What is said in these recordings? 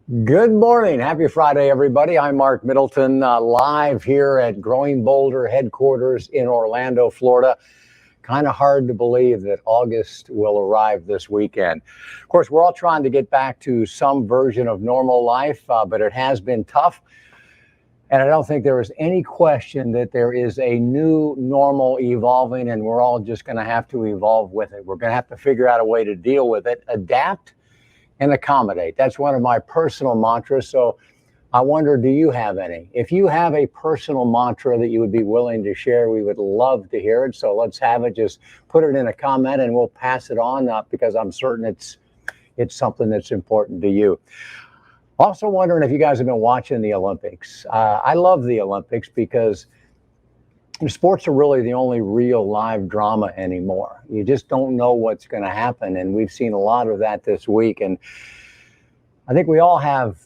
Good morning. Happy Friday, everybody. I'm Marc Middleton, live here at Growing Boulder headquarters in Orlando, Florida. Kind of hard to believe that August will arrive this weekend. Of course, we're all trying to get back to some version of normal life, but it has been tough. And I don't think there is any question that there is a new normal evolving, and we're all just going to have to evolve with it. We're going to have to figure out a way to deal with it, adapt, and accommodate. That's one of my personal mantras. So I wonder, do you have any? If you have a personal mantra that you would be willing to share, we would love to hear it. So let's have it. Just put it in a comment and we'll pass it on up because I'm certain it's something that's important to you. Also wondering if you guys have been watching the Olympics. I love the Olympics because sports are really the only real live drama anymore. You just don't know what's going to happen. And we've seen a lot of that this week. And I think we all have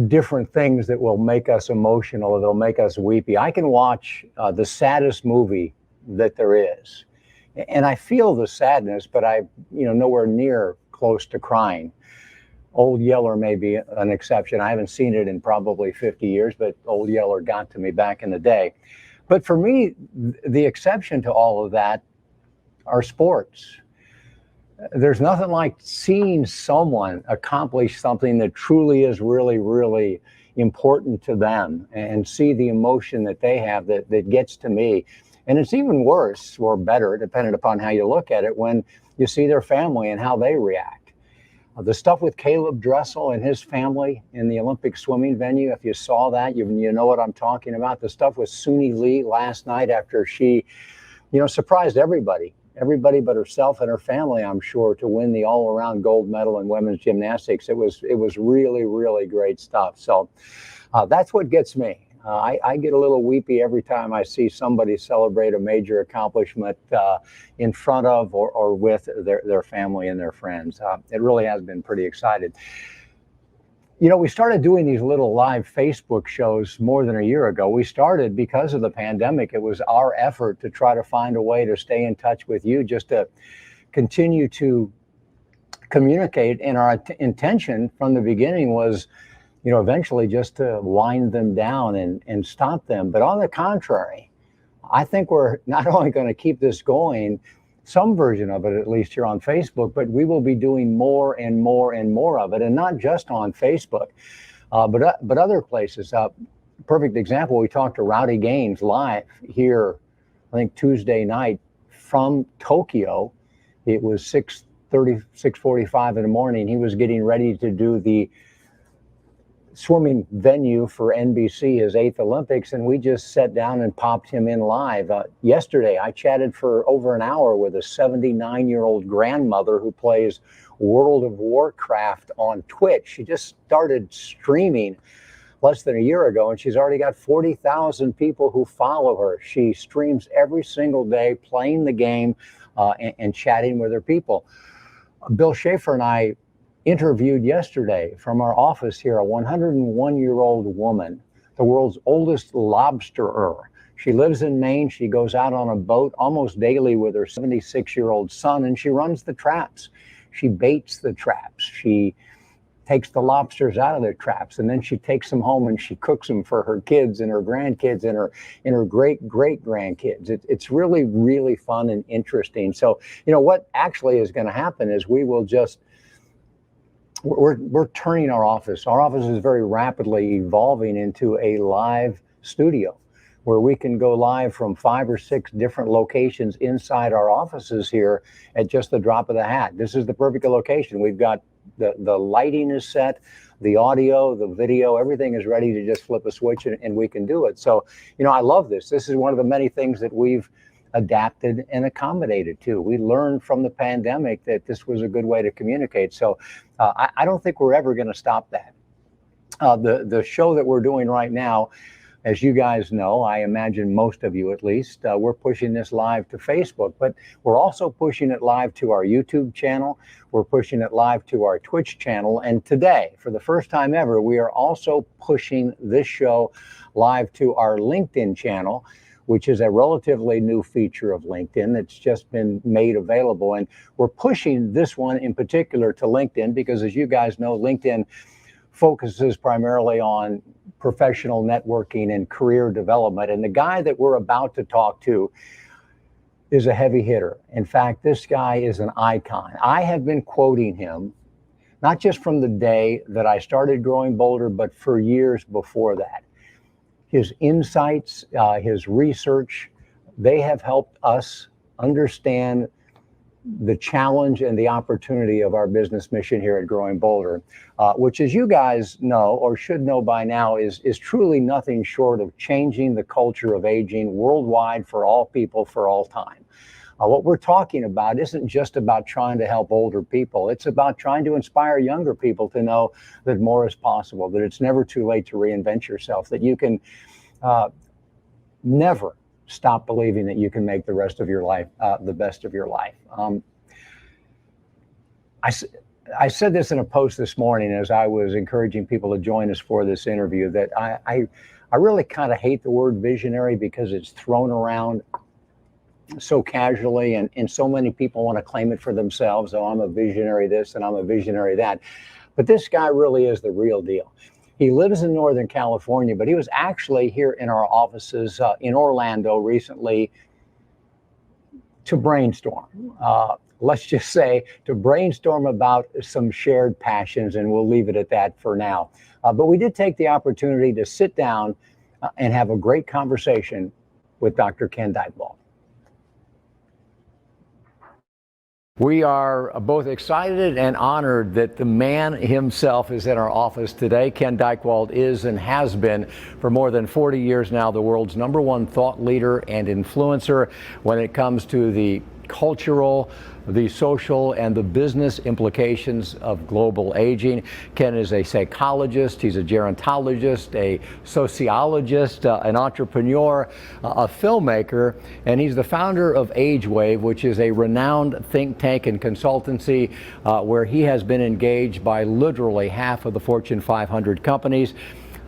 different things that will make us emotional, that'll make us weepy. I can watch the saddest movie that there is, and I feel the sadness, but I, nowhere near close to crying. Old Yeller may be an exception. I haven't seen it in probably 50 years, but Old Yeller got to me back in the day. But for me, the exception to all of that are sports. There's nothing like seeing someone accomplish something that truly is really, really important to them and see the emotion that they have that gets to me. And it's even worse or better, depending upon how you look at it, when you see their family and how they react. The stuff with Caleb Dressel and his family in the Olympic swimming venue, if you saw that, you know what I'm talking about. The stuff with Suni Lee last night after she, surprised everybody but herself and her family, I'm sure, to win the all-around gold medal in women's gymnastics. It was really, really great stuff. So that's what gets me. I get a little weepy every time I see somebody celebrate a major accomplishment in front of or with their family and their friends. It really has been pretty exciting. We started doing these little live Facebook shows more than a year ago. We started because of the pandemic. It was our effort to try to find a way to stay in touch with you, just to continue to communicate. And our intention from the beginning was, eventually just to wind them down and stop them. But on the contrary, I think we're not only going to keep this going, some version of it, at least here on Facebook, but we will be doing more and more and more of it. And not just on Facebook, but other places. Perfect example, we talked to Rowdy Gaines live here, I think Tuesday night from Tokyo. It was 6:45 in the morning. He was getting ready to do the swimming venue for NBC, his 8th Olympics, and we just sat down and popped him in live. Yesterday, I chatted for over an hour with a 79-year-old grandmother who plays World of Warcraft on Twitch. She just started streaming less than a year ago, and she's already got 40,000 people who follow her. She streams every single day, playing the game and chatting with her people. Bill Schaefer and I interviewed yesterday from our office here a 101-year-old woman, the world's oldest lobsterer. She lives in Maine. She goes out on a boat almost daily with her 76-year-old son, and she runs the traps. She baits the traps. She takes the lobsters out of their traps, and then she takes them home and she cooks them for her kids and her grandkids and her great-great-grandkids. It's really, really fun and interesting. So, what actually is going to happen is we will just We're turning our office. Our office is very rapidly evolving into a live studio where we can go live from 5 or 6 different locations inside our offices here at just the drop of the hat. This is the perfect location. We've got the lighting is set, the audio, the video, everything is ready to just flip a switch and we can do it. So, I love this. This is one of the many things that we've adapted and accommodated to. We learned from the pandemic that this was a good way to communicate. So I don't think we're ever going to stop that. The show that we're doing right now, as you guys know, I imagine most of you at least, we're pushing this live to Facebook, but we're also pushing it live to our YouTube channel. We're pushing it live to our Twitch channel. And today, for the first time ever, we are also pushing this show live to our LinkedIn channel, which is a relatively new feature of LinkedIn that's just been made available. And we're pushing this one in particular to LinkedIn because, as you guys know, LinkedIn focuses primarily on professional networking and career development. And the guy that we're about to talk to is a heavy hitter. In fact, this guy is an icon. I have been quoting him, not just from the day that I started Growing Bolder, but for years before that. His insights, his research, they have helped us understand the challenge and the opportunity of our business mission here at Growing Bolder, which, as you guys know or should know by now, is truly nothing short of changing the culture of aging worldwide for all people for all time. What we're talking about isn't just about trying to help older people. It's about trying to inspire younger people to know that more is possible, that it's never too late to reinvent yourself, that you can never stop believing that you can make the rest of your life the best of your life. I said this in a post this morning as I was encouraging people to join us for this interview, that I really kind of hate the word visionary because it's thrown around so casually, and so many people want to claim it for themselves. Oh, I'm a visionary this and I'm a visionary that. But this guy really is the real deal. He lives in Northern California, but he was actually here in our offices in Orlando recently to brainstorm. Let's just say to brainstorm about some shared passions, and we'll leave it at that for now. But we did take the opportunity to sit down and have a great conversation with Dr. Ken Dychtwald. We are both excited and honored that the man himself is in our office today. Ken Dychtwald is and has been for more than 40 years now the world's #1 thought leader and influencer when it comes to the cultural, the social, and the business implications of global aging. Ken is a psychologist, he's a gerontologist, a sociologist, an entrepreneur, a filmmaker, and he's the founder of AgeWave, which is a renowned think tank and consultancy where he has been engaged by literally half of the Fortune 500 companies.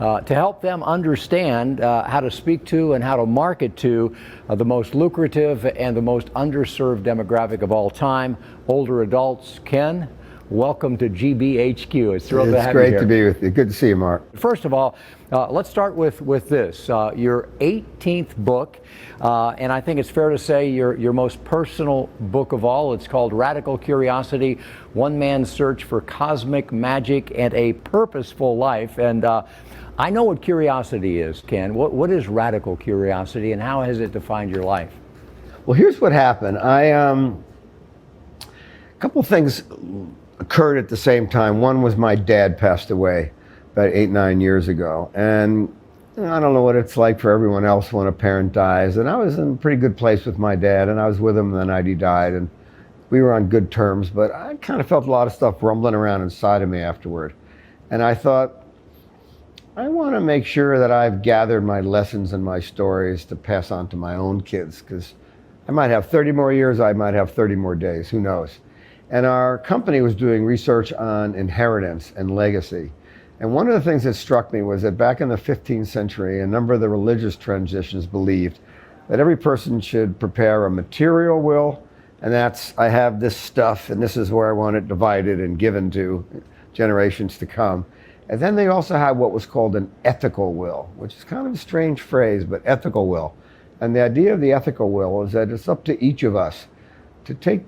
To help them understand how to speak to and how to market to the most lucrative and the most underserved demographic of all time, older adults. Ken, welcome to GBHQ. It's thrilled to have you here. It's great to be with you. Good to see you, Mark. First of all, let's start with this. Your 18th book, and I think it's fair to say your most personal book of all. It's called Radical Curiosity, One Man's Search for Cosmic Magic and a Purposeful Life. And I know what curiosity is, Ken. What is radical curiosity, and how has it defined your life? Well, here's what happened. A couple things occurred at the same time. One was my dad passed away about 8-9 years ago, and I don't know what it's like for everyone else when a parent dies. And I was in a pretty good place with my dad, and I was with him the night he died, and we were on good terms. But I kind of felt a lot of stuff rumbling around inside of me afterward, and I thought, I want to make sure that I've gathered my lessons and my stories to pass on to my own kids, because I might have 30 more years, I might have 30 more days, who knows. And our company was doing research on inheritance and legacy. And one of the things that struck me was that back in the 15th century, a number of the religious traditions believed that every person should prepare a material will, and that's, I have this stuff and this is where I want it divided and given to generations to come. And then they also had what was called an ethical will, which is kind of a strange phrase, but ethical will. And the idea of the ethical will is that it's up to each of us to take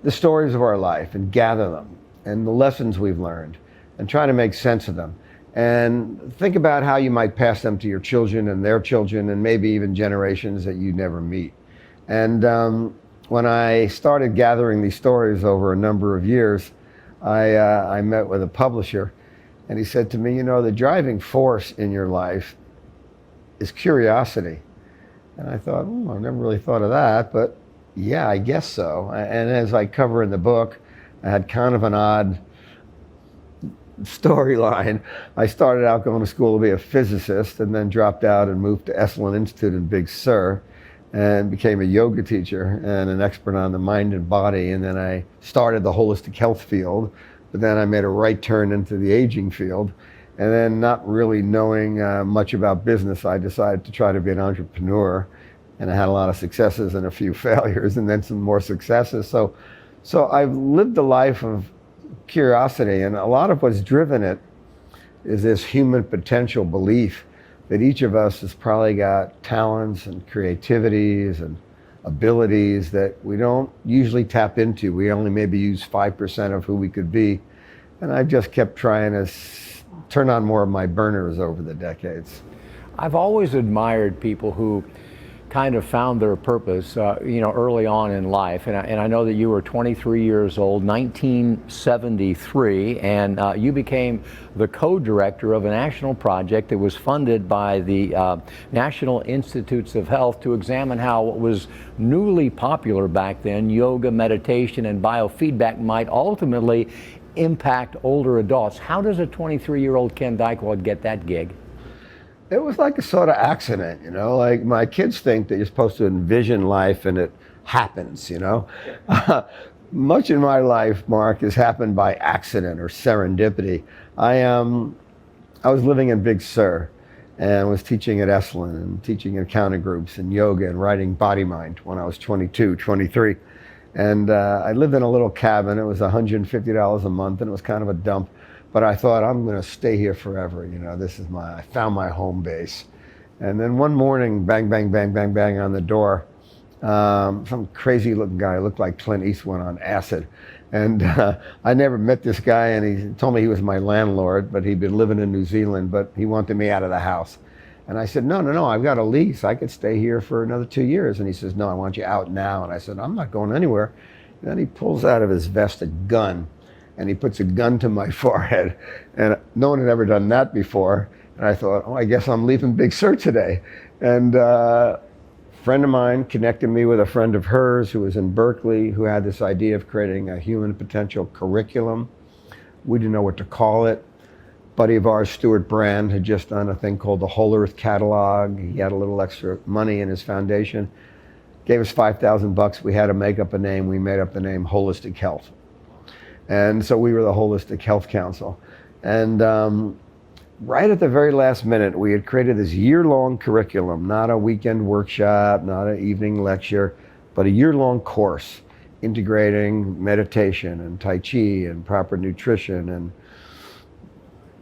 the stories of our life and gather them and the lessons we've learned and try to make sense of them. And think about how you might pass them to your children and their children and maybe even generations that you never meet. And when I started gathering these stories over a number of years, I met with a publisher. And he said to me, you know, the driving force in your life is curiosity. And I thought, I've never really thought of that, but yeah, I guess so. And as I cover in the book, I had kind of an odd storyline. I started out going to school to be a physicist and then dropped out and moved to Esalen Institute in Big Sur and became a yoga teacher and an expert on the mind and body. And then I started the holistic health field. But then I made a right turn into the aging field. And then not really knowing much about business, I decided to try to be an entrepreneur. And I had a lot of successes and a few failures and then some more successes. So I've lived a life of curiosity, and a lot of what's driven it is this human potential belief that each of us has probably got talents and creativities and abilities that we don't usually tap into. We only maybe use 5% of who we could be. And I've just kept trying to turn on more of my burners over the decades. I've always admired people who kind of found their purpose, early on in life. And I know that you were 23 years old, 1973, and you became the co-director of a national project that was funded by the National Institutes of Health to examine how what was newly popular back then, yoga, meditation, and biofeedback, might ultimately impact older adults. How does a 23-year-old Ken Dychtwald get that gig? It was like a sort of accident, like my kids think that you're supposed to envision life and it happens, Much in my life, Mark, has happened by accident or serendipity. I was living in Big Sur and was teaching at Esalen and teaching in accounting groups and yoga and writing Body Mind when I was 22, 23. And I lived in a little cabin. It was $150 a month and it was kind of a dump. But I thought, I'm going to stay here forever. I found my home base. And then one morning, bang, bang, bang, bang, bang on the door. Some crazy looking guy, looked like Clint Eastwood on acid. And I never met this guy, and he told me he was my landlord, but he'd been living in New Zealand, but he wanted me out of the house. And I said, no, I've got a lease. I could stay here for another 2 years. And he says, no, I want you out now. And I said, I'm not going anywhere. And then he pulls out of his vest a gun. And he puts a gun to my forehead. And no one had ever done that before. And I thought, I guess I'm leaving Big Sur today. And a friend of mine connected me with a friend of hers who was in Berkeley, who had this idea of creating a human potential curriculum. We didn't know what to call it. Buddy of ours, Stuart Brand, had just done a thing called the Whole Earth Catalog. He had a little extra money in his foundation. Gave us $5,000. We had to make up a name. We made up the name Holistic Health. And so we were the Holistic Health Council. And right at the very last minute, we had created this year-long curriculum, not a weekend workshop, not an evening lecture, but a year-long course integrating meditation and Tai Chi and proper nutrition and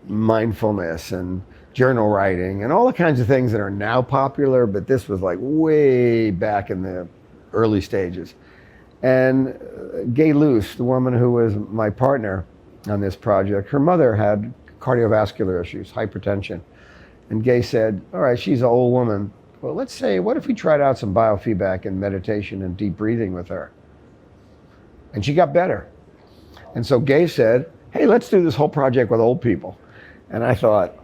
mindfulness and journal writing and all the kinds of things that are now popular, but this was like way back in the early stages. And Gay Luce, the woman who was my partner on this project, her mother had cardiovascular issues, hypertension. And Gay said, all right, she's an old woman. Well, let's say, what if we tried out some biofeedback and meditation and deep breathing with her? And she got better. And so Gay said, hey, let's do this whole project with old people. And I thought,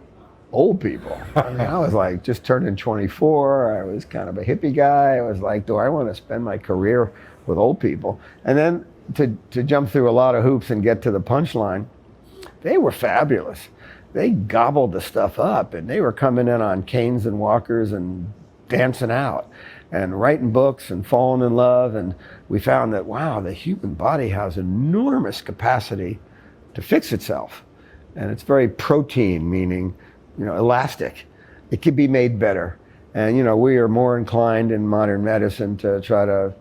old people? I was like just turning 24. I was kind of a hippie guy. I was like, do I want to spend my career with old people? And then to jump through a lot of hoops and get to the punchline, they were fabulous. They gobbled the stuff up, and they were coming in on canes and walkers and dancing out and writing books and falling in love. And we found that, wow, the human body has enormous capacity to fix itself. And it's very protein, meaning, elastic. It can be made better. And, we are more inclined in modern medicine to try to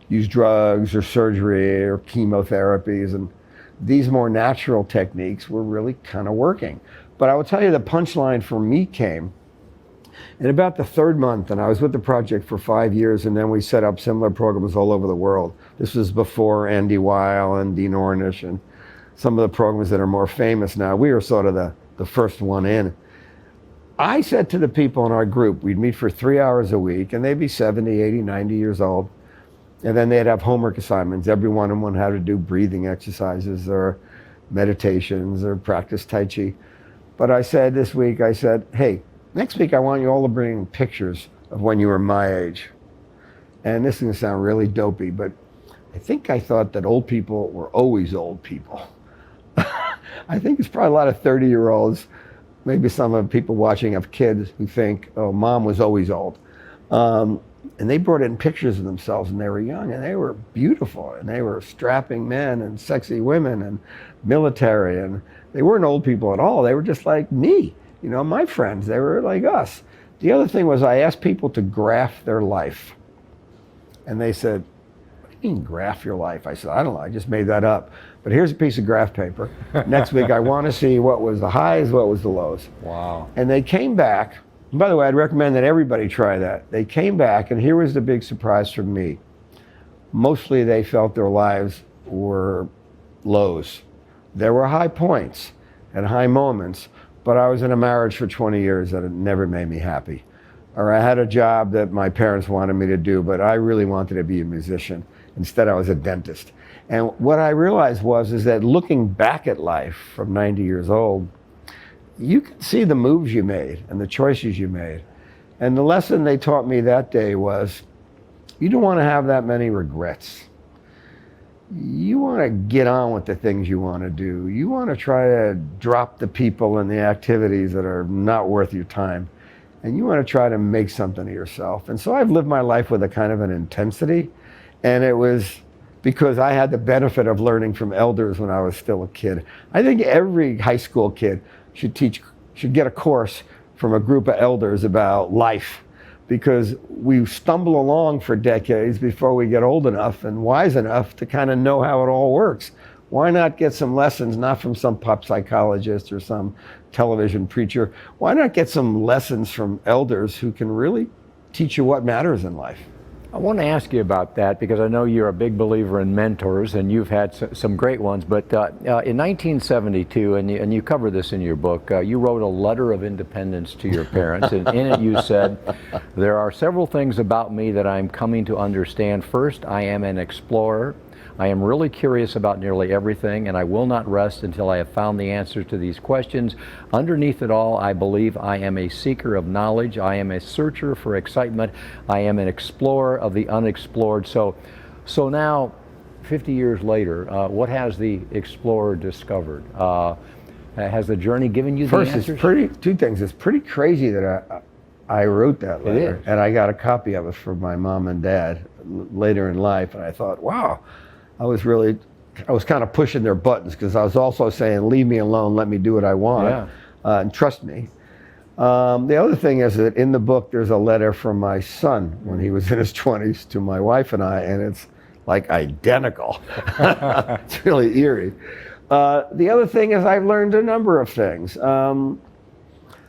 use drugs or surgery or chemotherapies. And these more natural techniques were really kind of working. But I will tell you, the punchline for me came in about the third month, and I was with the project for 5 years, and then we set up similar programs all over the world. This was before Andy Weil and Dean Ornish and some of the programs that are more famous now. We were sort of the first one in. I said to the people in our group, we'd meet for 3 hours a week, and they'd be 70, 80, 90 years old. And then they'd have homework assignments. Every one of them had to do breathing exercises or meditations or practice Tai Chi. But I said this week, hey, next week I want you all to bring pictures of when you were my age. And this is going to sound really dopey, but I think I thought that old people were always old people. I think it's probably a lot of 30-year-olds, maybe some of the people watching have kids who think, oh, mom was always old. And they brought in pictures of themselves when they were young, and they were beautiful, and they were strapping men and sexy women and military, and they weren't old people at all. They were just like me, my friends. They were like us. The other thing was I asked people to graph their life. And they said, do you mean graph your life? I said, I don't know, I just made that up. But here's a piece of graph paper. Next week I want to see what was the highs, what was the lows. Wow. And they came back. And by the way, I'd recommend that everybody try that. They came back, and here was the big surprise for me. Mostly they felt their lives were lows. There were high points and high moments, but I was in a marriage for 20 years that had never made me happy. Or I had a job that my parents wanted me to do, but I really wanted to be a musician. Instead, I was a dentist. And what I realized is that looking back at life from 90 years old, you can see the moves you made and the choices you made. And the lesson they taught me that day was, you don't want to have that many regrets. You want to get on with the things you want to do. You want to try to drop the people and the activities that are not worth your time. And you want to try to make something of yourself. And so I've lived my life with a kind of an intensity. And it was because I had the benefit of learning from elders when I was still a kid. I think every high school kid should get a course from a group of elders about life, because we stumble along for decades before we get old enough and wise enough to kind of know how it all works. Why not get some lessons, not from some pop psychologist or some television preacher? Why not get some lessons from elders who can really teach you what matters in life? I want to ask you about that because I know you're a big believer in mentors, and you've had some great ones. But in 1972, and you cover this in your book, you wrote a letter of independence to your parents. And in it you said, there are several things about me that I'm coming to understand. First, I am an explorer. I am really curious about nearly everything, and I will not rest until I have found the answers to these questions. Underneath it all, I believe I am a seeker of knowledge. I am a searcher for excitement. I am an explorer of the unexplored. So now, 50 years later, what has the explorer discovered? Has the journey given you the answers? First, two things. It's pretty crazy that I wrote that letter, and I got a copy of it from my mom and dad later in life, and I thought, wow. I was kind of pushing their buttons, because I was also saying, leave me alone, let me do what I want, and trust me. The other thing is that in the book, there's a letter from my son when he was in his 20s to my wife and I, and it's like identical. It's really eerie. The other thing is I've learned a number of things.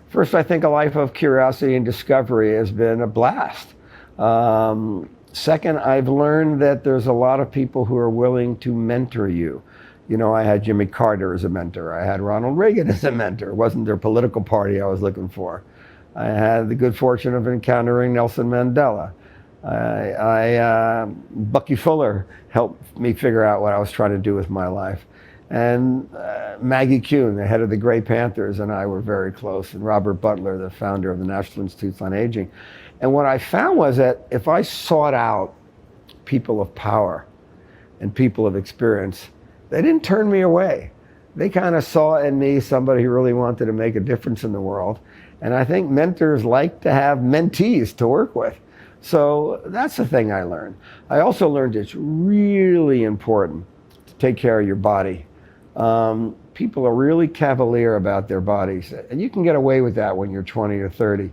First, I think a life of curiosity and discovery has been a blast. Second, I've learned that there's a lot of people who are willing to mentor you. You know, I had Jimmy Carter as a mentor. I had Ronald Reagan as a mentor. It wasn't their political party I was looking for. I had the good fortune of encountering Nelson Mandela. Bucky Fuller helped me figure out what I was trying to do with my life. And Maggie Kuhn, the head of the Grey Panthers, and I were very close. And Robert Butler, the founder of the National Institutes on Aging. And what I found was that if I sought out people of power and people of experience, they didn't turn me away. They kind of saw in me somebody who really wanted to make a difference in the world. And I think mentors like to have mentees to work with. So that's the thing I learned. I also learned it's really important to take care of your body. People are really cavalier about their bodies. And you can get away with that when you're 20 or 30.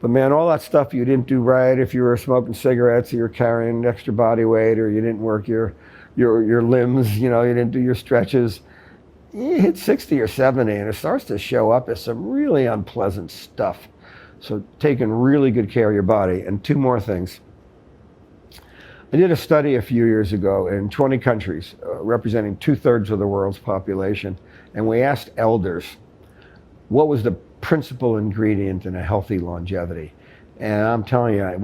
But man, all that stuff you didn't do right, if you were smoking cigarettes, or you're carrying extra body weight, or you didn't work your limbs, you didn't do your stretches, you hit 60 or 70 and it starts to show up as some really unpleasant stuff. So taking really good care of your body. And two more things. I did a study a few years ago in 20 countries, representing 2/3 of the world's population. And we asked elders, what was the principal ingredient in a healthy longevity? And I'm telling you, it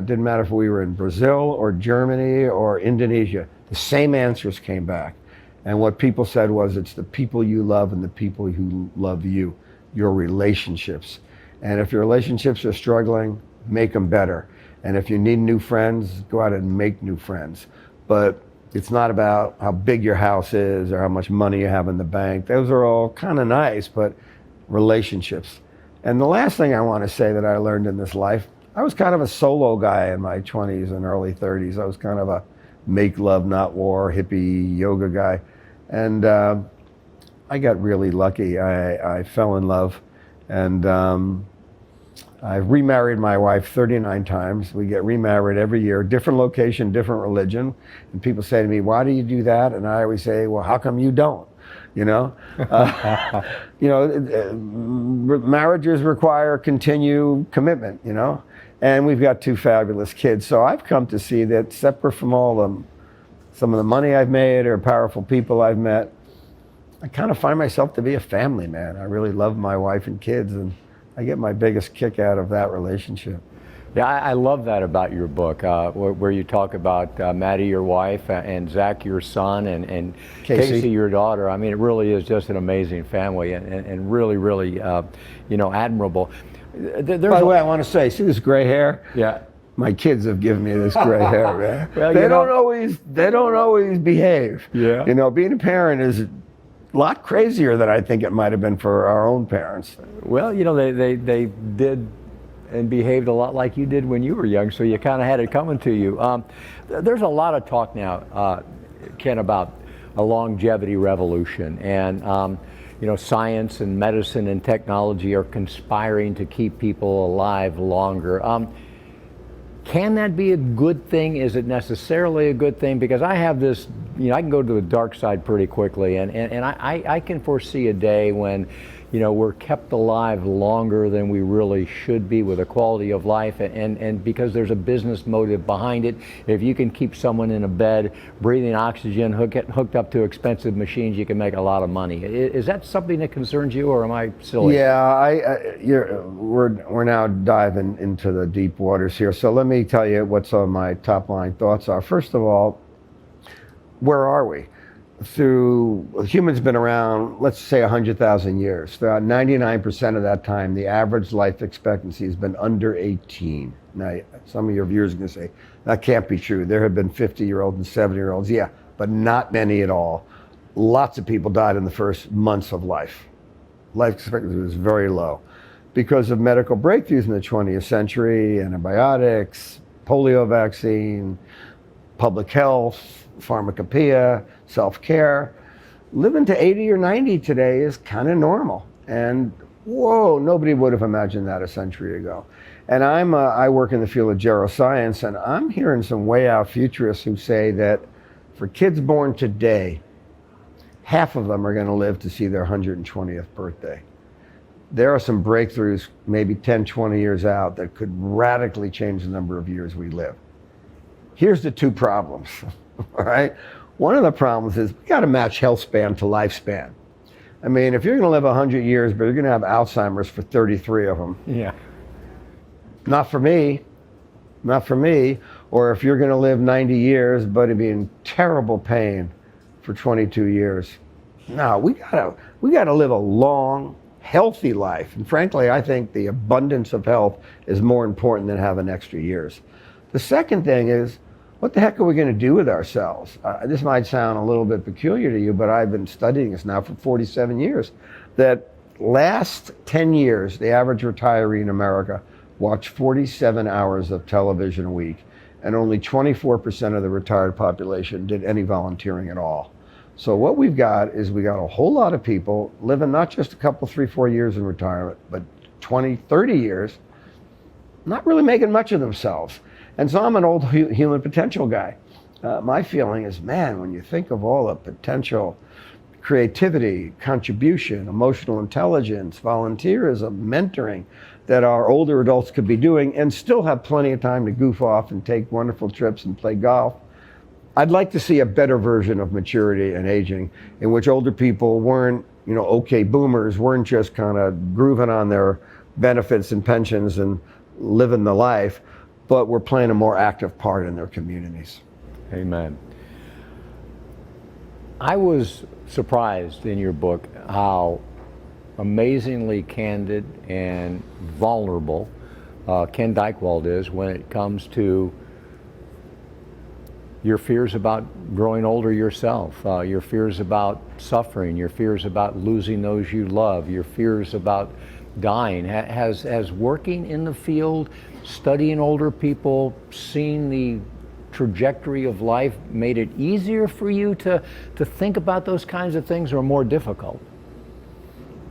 didn't matter if we were in Brazil or Germany or Indonesia, the same answers came back. And what people said was, it's the people you love and the people who love you, your relationships. And if your relationships are struggling, make them better. And if you need new friends, go out and make new friends. But it's not about how big your house is or how much money you have in the bank. Those are all kind of nice, but relationships. And the last thing I want to say that I learned in this life, I was kind of a solo guy in my 20s and early 30s. I was kind of a make love, not war, hippie yoga guy. And I got really lucky. I fell in love. And I've remarried my wife 39 times. We get remarried every year, different location, different religion. And people say to me, why do you do that? And I always say, well, how come you don't? You know, marriages require continued commitment, you know, and we've got two fabulous kids. So I've come to see that separate from some of the money I've made or powerful people I've met, I kind of find myself to be a family man. I really love my wife and kids, and I get my biggest kick out of that relationship. Yeah, I love that about your book, where you talk about Maddie, your wife, and Zach, your son, and Casey, your daughter. I mean, it really is just an amazing family, and really, really, admirable. By the way, I want to say, see this gray hair? Yeah. My kids have given me this gray hair, man. Well, they don't always behave. Yeah. You know, being a parent is a lot crazier than I think it might have been for our own parents. Well, they did and behaved a lot like you did when you were young, so you kind of had it coming to you. There's a lot of talk now, Ken, about a longevity revolution, and science and medicine and technology are conspiring to keep people alive longer. Can that be a good thing? Is it necessarily a good thing? Because I have this, I can go to the dark side pretty quickly, and I can foresee a day when, we're kept alive longer than we really should be with a quality of life, and because there's a business motive behind it. If you can keep someone in a bed, breathing oxygen, hooked up to expensive machines, you can make a lot of money. Is that something that concerns you, or am I silly? Yeah, we're now diving into the deep waters here. So let me tell you what some of my top line thoughts are. First of all, where are we? Humans been around, let's say 100,000 years. Throughout 99% of that time, the average life expectancy has been under 18. Now, some of your viewers are going to say, that can't be true. There have been 50-year-olds and 70-year-olds. Yeah, but not many at all. Lots of people died in the first months of life. Life expectancy was very low because of medical breakthroughs in the 20th century, antibiotics, polio vaccine, public health, pharmacopoeia, self-care. Living to 80 or 90 today is kind of normal. And whoa, nobody would have imagined that a century ago. And I work in the field of geroscience, and I'm hearing some way out futurists who say that for kids born today, half of them are going to live to see their 120th birthday. There are some breakthroughs maybe 10, 20 years out that could radically change the number of years we live. Here's the two problems, all right? One of the problems is we got to match health span to lifespan. I mean, if you're going to live 100 years, but you're going to have Alzheimer's for 33 of them. Yeah. Not for me. Or if you're going to live 90 years, but it'd be in terrible pain for 22 years. No, we gotta live a long, healthy life. And frankly, I think the abundance of health is more important than having extra years. The second thing is, what the heck are we going to do with ourselves? This might sound a little bit peculiar to you, but I've been studying this now for 47 years. That last 10 years, the average retiree in America watched 47 hours of television a week, and only 24% of the retired population did any volunteering at all. So what we've got is we got a whole lot of people living not just a couple, 3, 4 years in retirement, but 20, 30 years, not really making much of themselves. And so I'm an old human potential guy. My feeling is, man, when you think of all the potential, creativity, contribution, emotional intelligence, volunteerism, mentoring that our older adults could be doing and still have plenty of time to goof off and take wonderful trips and play golf. I'd like to see a better version of maturity and aging in which older people weren't, okay boomers, weren't just kind of grooving on their benefits and pensions and living the life, but we're playing a more active part in their communities. Amen. I was surprised in your book how amazingly candid and vulnerable Ken Dychtwald is when it comes to your fears about growing older yourself, your fears about suffering, your fears about losing those you love, your fears about dying. Has working in the field, studying older people, seeing the trajectory of life made it easier for you to think about those kinds of things, or more difficult?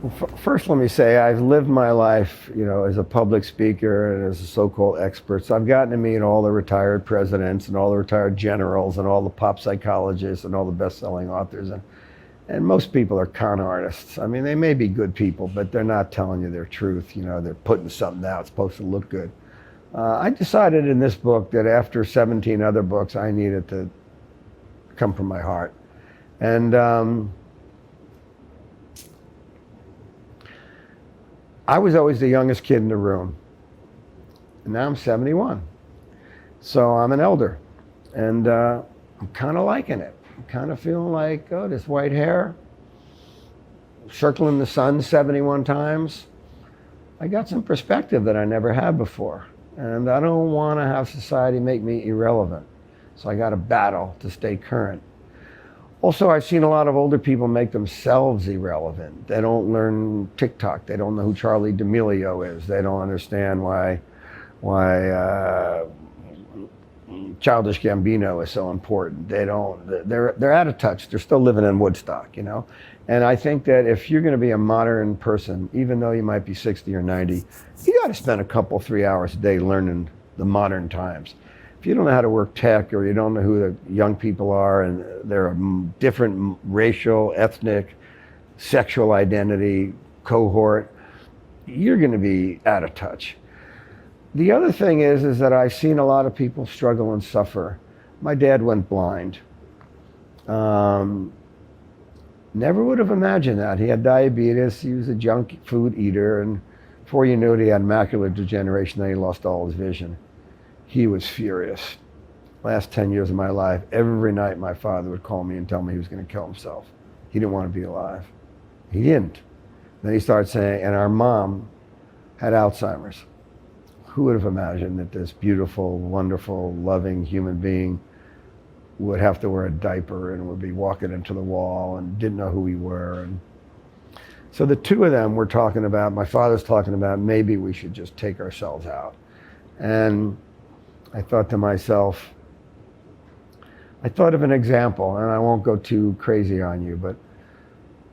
Well, first, let me say I've lived my life, as a public speaker and as a so-called expert. So I've gotten to meet all the retired presidents and all the retired generals and all the pop psychologists and all the best-selling authors. And most people are con artists. I mean, they may be good people, but they're not telling you their truth. They're putting something out. It's supposed to look good. I decided in this book that after 17 other books, I needed to come from my heart. And I was always the youngest kid in the room. And now I'm 71. So I'm an elder. And I'm kind of liking it. I'm kind of feeling like, oh, this white hair, circling the sun 71 times. I got some perspective that I never had before. And I don't want to have society make me irrelevant. So I got to battle to stay current. Also, I've seen a lot of older people make themselves irrelevant. They don't learn TikTok. They don't know who Charlie D'Amelio is. They don't understand why Childish Gambino is so important. They're out of touch. They're still living in Woodstock, And I think that if you're going to be a modern person, even though you might be 60 or 90, you got to spend a couple, 3 hours a day learning the modern times. If you don't know how to work tech, or you don't know who the young people are, and they're a different racial, ethnic, sexual identity cohort, you're going to be out of touch. The other thing is that I've seen a lot of people struggle and suffer. My dad went blind. Never would have imagined that. He had diabetes, he was a junk food eater, and before you knew it, he had macular degeneration, then he lost all his vision. He was furious. Last 10 years of my life, every night my father would call me and tell me he was going to kill himself. He didn't want to be alive. He didn't. Then he started saying, and our mom had Alzheimer's. Who would have imagined that this beautiful, wonderful, loving human being would have to wear a diaper and would be walking into the wall and didn't know who we were. And so the two of them were talking about, my father's talking about, maybe we should just take ourselves out. And I thought to myself, I thought of an example, and I won't go too crazy on you, but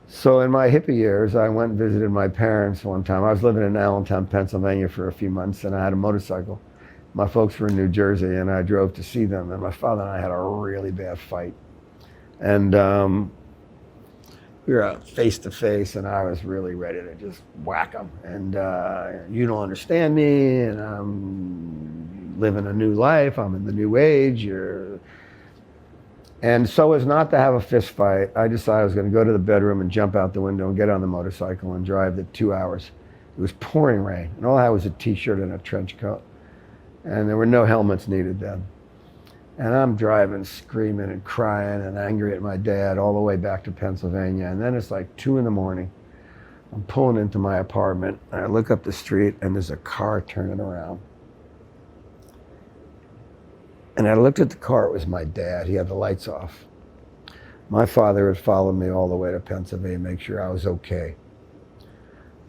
so in my hippie years, I went and visited my parents one time. I was living in Allentown, Pennsylvania for a few months, and I had a motorcycle. My folks were in New Jersey, and I drove to see them, and my father and I had a really bad fight. And we were out face to face, and I was really ready to just whack him. And you don't understand me, and I'm living a new life. I'm in the new age. And so as not to have a fist fight, I decided I was going to go to the bedroom and jump out the window and get on the motorcycle and drive the 2 hours. It was pouring rain, and all I had was a t-shirt and a trench coat. And there were no helmets needed then. And I'm driving, screaming and crying and angry at my dad all the way back to Pennsylvania. And then it's like 2 in the morning. I'm pulling into my apartment, and I look up the street, and there's a car turning around. And I looked at the car, it was my dad. He had the lights off. My father had followed me all the way to Pennsylvania to make sure I was okay.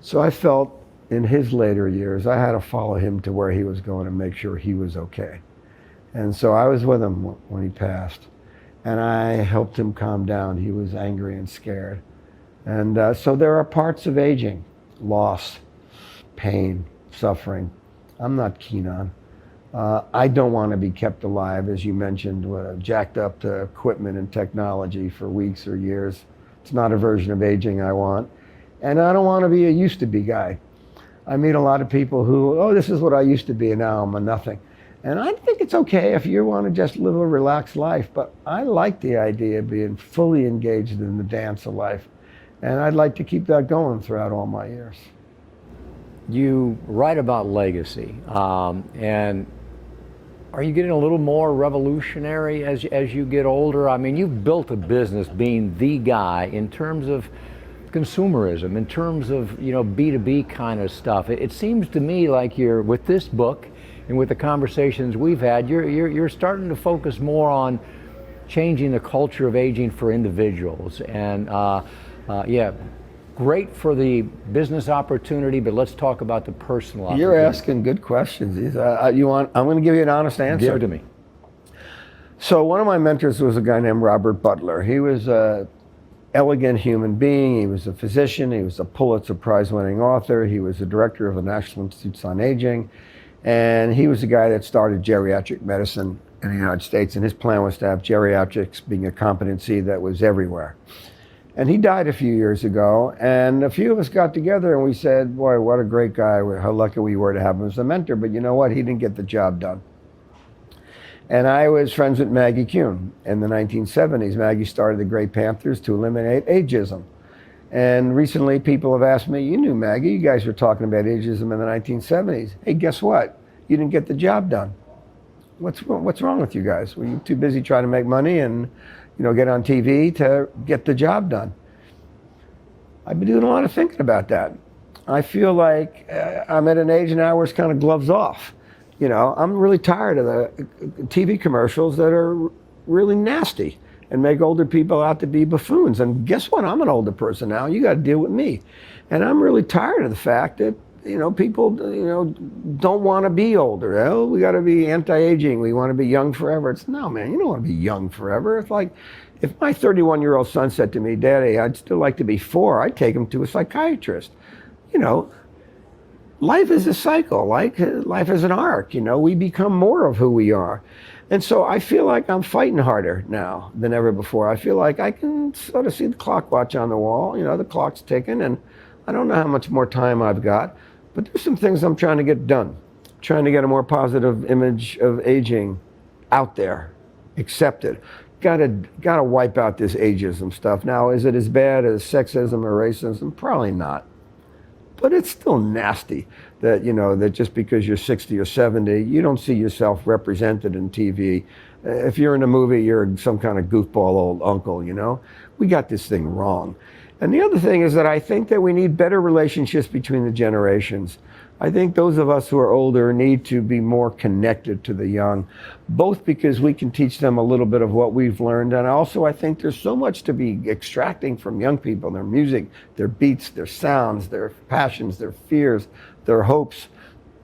So I felt in his later years, I had to follow him to where he was going and make sure he was okay. And so I was with him when he passed. And I helped him calm down. He was angry and scared. And so there are parts of aging, loss, pain, suffering, I'm not keen on. I don't want to be kept alive, as you mentioned, jacked up to equipment and technology for weeks or years. It's not a version of aging I want. And I don't want to be a used to be guy. I meet a lot of people who, oh, this is what I used to be and now I'm a nothing. And I think it's okay if you want to just live a relaxed life, but I like the idea of being fully engaged in the dance of life. And I'd like to keep that going throughout all my years. You write about legacy, and are you getting a little more revolutionary as you get older? I mean, you've built a business being the guy in terms of consumerism, in terms of, B2B kind of stuff. It seems to me like you're, with this book and with the conversations we've had, you're starting to focus more on changing the culture of aging for individuals. And great for the business opportunity, but let's talk about the personal opportunity. You're asking good questions. I'm going to give you an honest answer. Give it to me. So one of my mentors was a guy named Robert Butler. He was elegant human being. He was a physician. He was a Pulitzer Prize-winning author. He was the director of the National Institutes on Aging. And he was the guy that started geriatric medicine in the United States. And his plan was to have geriatrics being a competency that was everywhere. And he died a few years ago. And a few of us got together and we said, boy, what a great guy. How lucky we were to have him as a mentor. But you know what? He didn't get the job done. And I was friends with Maggie Kuhn in the 1970s. Maggie started the Grey Panthers to eliminate ageism. And recently people have asked me, you knew Maggie, you guys were talking about ageism in the 1970s. Hey, guess what? You didn't get the job done. What's wrong with you guys? Were you too busy trying to make money and get on TV to get the job done? I've been doing a lot of thinking about that. I feel like I'm at an age now where it's kind of gloves off. I'm really tired of the TV commercials that are really nasty and make older people out to be buffoons. And guess what? I'm an older person now. You got to deal with me. And I'm really tired of the fact that, people, don't want to be older. Oh, we got to be anti-aging. We want to be young forever. It's no, man, you don't want to be young forever. It's like if my 31-year-old son said to me, Daddy, I'd still like to be 4, I'd take him to a psychiatrist. Life is a cycle, like life is an arc, we become more of who we are. And so I feel like I'm fighting harder now than ever before. I feel like I can sort of see the clock watch on the wall, the clock's ticking, and I don't know how much more time I've got, but there's some things I'm trying to get done. Trying to get a more positive image of aging out there, accepted. Gotta wipe out this ageism stuff. Now, is it as bad as sexism or racism? Probably not. But it's still nasty that, that just because you're 60 or 70, you don't see yourself represented in TV. If you're in a movie, you're some kind of goofball old uncle, We got this thing wrong. And the other thing is that I think that we need better relationships between the generations. I think those of us who are older need to be more connected to the young, both because we can teach them a little bit of what we've learned, and also I think there's so much to be extracting from young people, their music, their beats, their sounds, their passions, their fears, their hopes.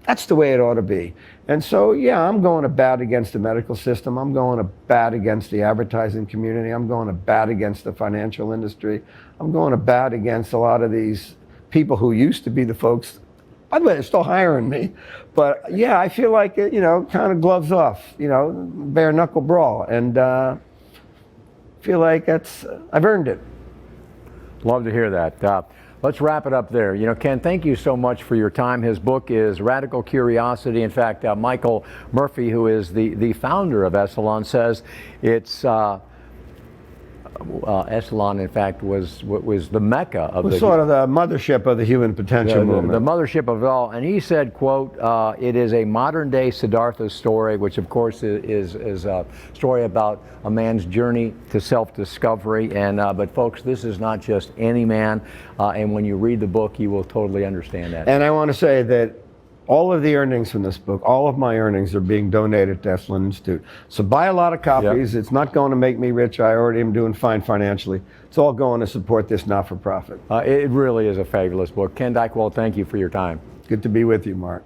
That's the way it ought to be. And so, yeah, I'm going to bat against the medical system. I'm going to bat against the advertising community. I'm going to bat against the financial industry. I'm going to bat against a lot of these people who used to be the folks. By the way, they're still hiring me. But yeah, I feel like it, kind of gloves off, bare knuckle brawl. And feel like I've earned it. Love to hear that. Let's wrap it up there. Ken, thank you so much for your time. His book is Radical Curiosity. In fact, Michael Murphy, who is the founder of Esalen, says it's Esalen, in fact, was the mecca of the sort of the mothership of the human potential movement. The mothership of it all. And he said, quote, it is a modern day Siddhartha story, which of course is a story about a man's journey to self-discovery. And but folks, this is not just any man. And when you read the book, you will totally understand that. And I want to say that all of the earnings from this book, all of my earnings are being donated to Esalen Institute. So buy a lot of copies. Yep. It's not going to make me rich. I already am doing fine financially. It's all going to support this not-for-profit. It really is a fabulous book. Ken Dychtwald, thank you for your time. Good to be with you, Mark.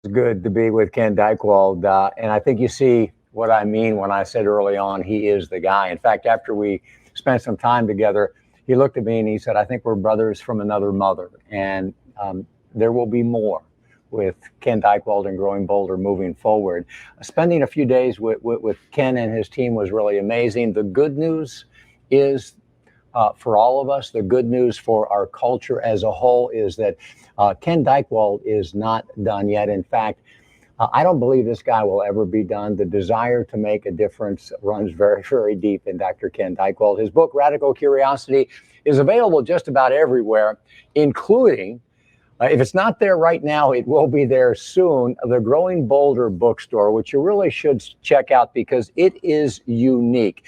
It's good to be with Ken Dychtwald. And I think you see what I mean when I said early on, he is the guy. In fact, after we spent some time together, he looked at me and he said, I think we're brothers from another mother. And there will be more with Ken Dychtwald and Growing Bolder moving forward. Spending a few days with Ken and his team was really amazing. The good news is for all of us, the good news for our culture as a whole is that Ken Dychtwald is not done yet. In fact, I don't believe this guy will ever be done. The desire to make a difference runs very, very deep in Dr. Ken Dychtwald. His book, Radical Curiosity, is available just about everywhere, including, if it's not there right now, it will be there soon, the Growing Bolder bookstore, which you really should check out because it is unique.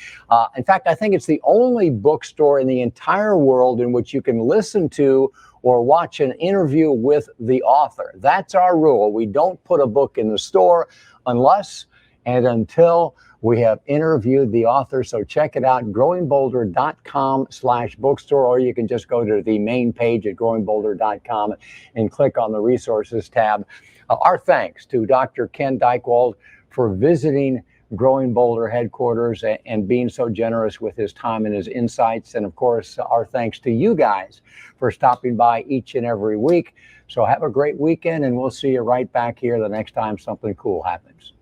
In fact, I think it's the only bookstore in the entire world in which you can listen to or watch an interview with the author. That's our rule. We don't put a book in the store unless and until we have interviewed the author. So check it out, growingbolder.com/bookstore, or you can just go to the main page at growingbolder.com and click on the resources tab. Our thanks to Dr. Ken Dychtwald for visiting Growing Boulder headquarters and being so generous with his time and his insights. And of course, our thanks to you guys for stopping by each and every week. So have a great weekend, and we'll see you right back here the next time something cool happens.